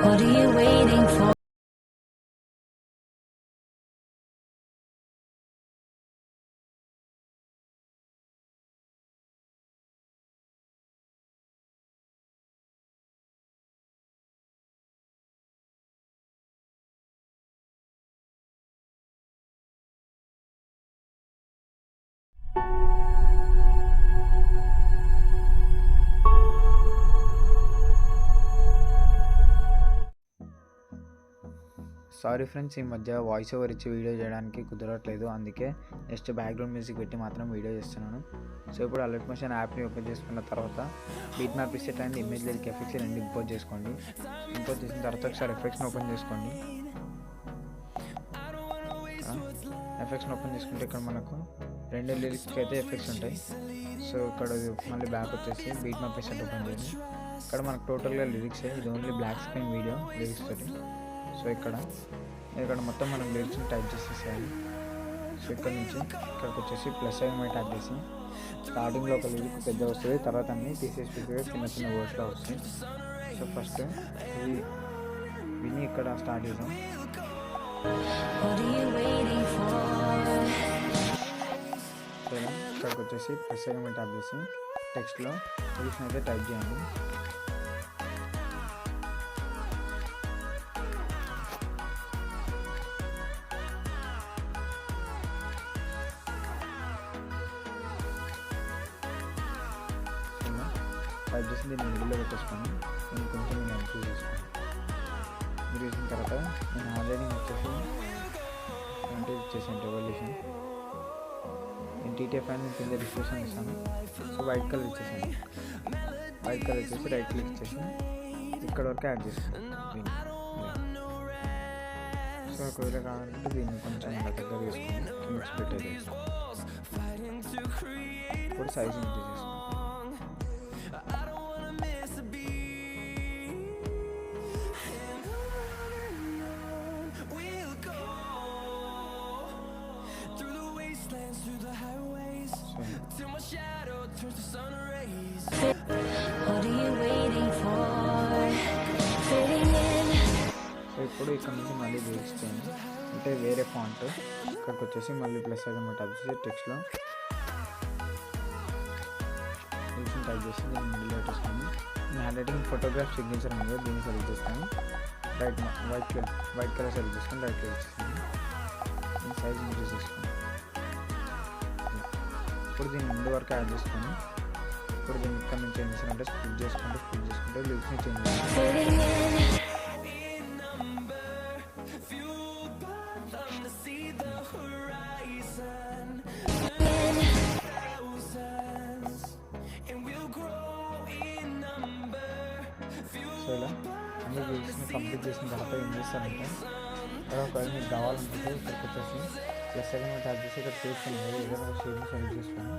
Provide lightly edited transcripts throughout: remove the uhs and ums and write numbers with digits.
What are you waiting for? Sorry friends, ఈ మధ్య voice over ఇచ్చి వీడియో చేయడానికి కుదరట్లేదు. అందుకే జస్ట్ బ్యాక్గ్రౌండ్ మ్యూజిక్ పెట్టి మాత్రం వీడియో చేస్తున్నాను. సో ఇప్పుడు అలర్ట్ మోషన్ యాప్ని ఓపెన్ చేసుకున్న తర్వాత beat map asset and image lyric effects రెండు ఇంపోర్ట్ చేసుకోండి. ఇంపోర్ట్ చేసిన తర్వాత ఒకసారి ఎఫెక్ట్స్ని ఓపెన్ చేసుకోండి. ఎఫెక్ట్స్ని ఓపెన్ చేసుకుంటే ఇక్కడ మనకు రెండు లిరిక్స్కి అయితే ఎఫెక్ట్స్ ఉంటాయి. సో ఇక్కడ మళ్ళీ బ్యాక్ వచ్చేసి బీట్ మ్యాప్ ఇసెట్ ఓపెన్ చేయండి. ఇక్కడ మనకు టోటల్గా లిరిక్స్, ఇది only black screen video lyrics తోటి. సో ఇక్కడ మొత్తం మనం లిరిక్స్ని టైప్ చేసేసేయాలి. సో ఇక్కడ నుంచి ఇక్కడికి వచ్చేసి ప్లస్ ఐఎంఐ ట్యాప్ చేసి స్టార్టింగ్లో ఒక లిరిక్ పెద్ద వస్తుంది, తర్వాత అన్నీ తీసేసి చిన్న చిన్న వర్డ్స్లో వస్తాయి. సో ఫస్ట్ ఇది విని ఇక్కడ స్టార్ట్ చేద్దాం. సో ఇక్కడికి వచ్చేసి ప్లస్ ఐఎంఐ ట్యాప్ చేసి టెక్స్ట్లో లిరిక్స్ని అయితే టైప్ చేయండి. టైప్ చేసి దీన్ని మిడిల్లో పెట్టేసుకొని నేను కొంచెం నేను ఇంక్రీజ్ చేసుకోండి. మీరు చేసిన తర్వాత నేను ఆల్రెడీ వచ్చేసి ఇచ్చేసాను రెవల్యూషన్. నేను టీటీఎఫ్ అని కింద డిస్క్రిప్షన్ ఇస్తాను. సో వైట్ కలర్ ఇచ్చేసాను. వైట్ కలర్ ఇచ్చేసి రైట్ క్లిక్ ఇచ్చేసి ఇక్కడ వరకు యాడ్ చేస్తాను. సో ఒకవేళ కావాలంటే దీన్ని కొంచెం దగ్గర తీసుకొని కింద స్ప్లిట్ అయితే ఇప్పుడు సైజ్ ఇంక్రీజ్ చేసుకోండి. సో ఇప్పుడు ఇక్కడ నుంచి మళ్ళీ లిరిక్స్ చేయండి, అంటే వేరే ఫాంట్. ఇక్కడికి వచ్చేసి మళ్ళీ ప్లస్ ఐకాన్ టైప్ చేసి టెక్స్ట్లో లిరిక్స్ని టైప్ చేసి దీన్ని మిడిల్లో పెట్టేసుకొని నేను హ్యాండ్ రైటింగ్ ఫోటోగ్రాఫ్ సిగ్నేచర్ ఉంది, దీన్ని సెలెక్ట్ చేస్తాను. వైట్ కలర్ సెలెక్ట్ చేసుకొని రైట్ క్లిక్ చేస్తాను. దీని సైజ్ ఇంక్రీజ్ చేసుకోండి. ఇప్పుడు దీన్ని ముందు వరకు యాడ్ చేసుకొని ఇప్పుడు దీన్ని ఇక్కడ నుంచి ఏం చేస్తానంటే స్ప్లిట్ చేసుకుంటే లిరిక్స్ని చేంజ్ చేస్తాను. సో ఇలా అన్ని లిరిక్స్ని కంప్లీట్ చేసిన తర్వాత ఏం చేస్తానంటే ఒకవేళ మీకు కావాలనుకుంటే ఇక్కడికి వచ్చేసి ప్లస్ సెకండ్ ట్యాప్ చేసి ఇక్కడ చేసుకుని ఏదైనా ఒక షేడ్ని సెలెక్ట్ చేసుకొని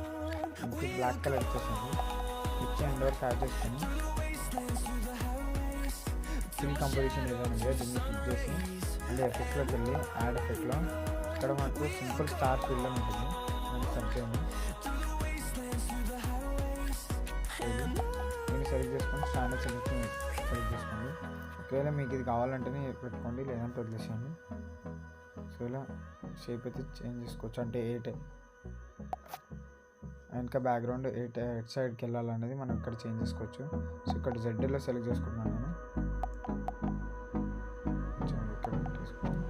ఇంటికి బ్లాక్ కలర్ ఇచ్చేసాను. ఇచ్చి అండ్ వరకు యాడ్ చేసుకొని ఫిల్ కంపోజిషన్ ఏదైనా ఉందో దీన్ని క్లిక్ చేసి మళ్ళీ ఎఫెక్ట్లోకి వెళ్ళి యాడ్ ఎఫెక్ట్లో ఇక్కడ మనకు సింపుల్ స్టార్ ఫిల్ అని ఉంటుంది, దాన్ని సెలెక్ట్ చేయండి. దీన్ని సెలెక్ట్ చేసుకొని స్టాండర్డ్ సెలెక్ట్ చేసుకోండి. ఒకవేళ మీకు ఇది కావాలంటేనే పెట్టుకోండి, లేదంటే వదిలేసేయండి. సో ఇలా షేప్ అయితే చేంజ్ చేసుకోవచ్చు, అంటే వెనక బ్యాక్గ్రౌండ్ ఎట్ సైడ్కి వెళ్ళాలనేది మనం ఇక్కడ చేంజ్ చేసుకోవచ్చు. సో ఇక్కడ జెడ్లో సెలెక్ట్ చేసుకుంటున్నాను నేను. ఇక్కడ తీసుకుంటాను.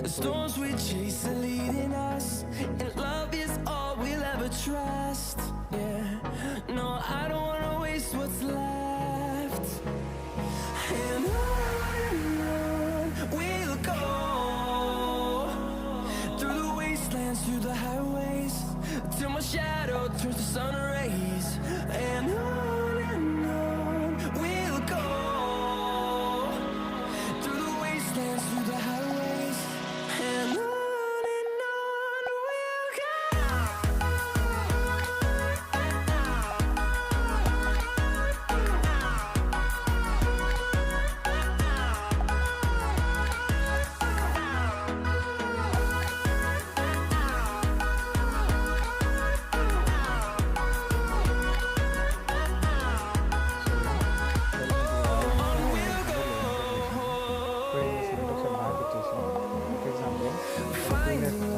The storms we chase are leading us, and love is all we'll ever trust. Yeah, no, I don't wanna waste what's left. And on we'll go, through the wastelands, through the highways, till my shadow turns to sun rays. And on we'll go, through the wastelands, through the highways. And on we'll go.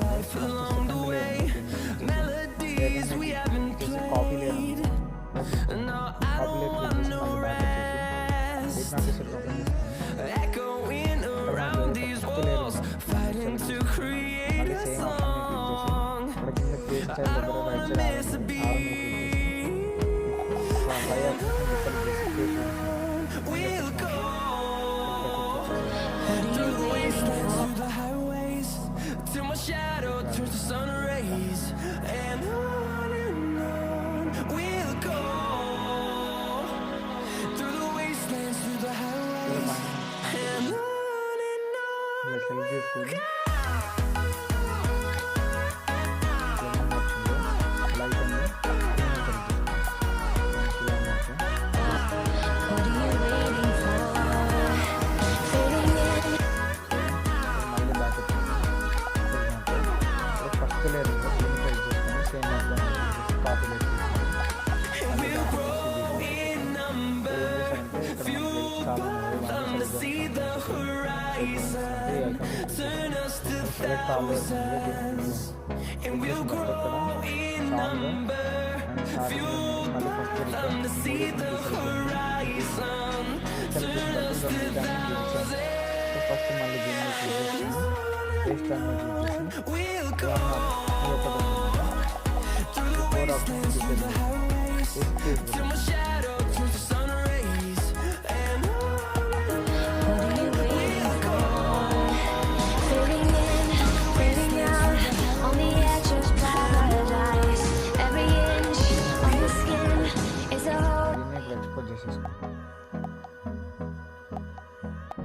life along the way. Melodies we haven't copy played. లేదు No, I don't want no rest. Echoing around these walls, fighting to create a song. I'm meant to be. We'll go through the wastelands, through the highways, till my shadow turns to sun rays. And on we'll go through the wastelands, through the highways, and on and on. Select చేసుకొని light అండి What are you waiting for? Fading in. మళ్ళీ back వచ్చేసి first layer clinical చేసుకొని same copy layer We'll grow in number, fueled from to see the horizon, turn us to thousands. And we'll grow in number, fueled from to see the horizon, turn us to thousands. First మళ్ళీ దీన్ని paste అనేది We'll go through the wastelands, through the highways, till my shadow turns to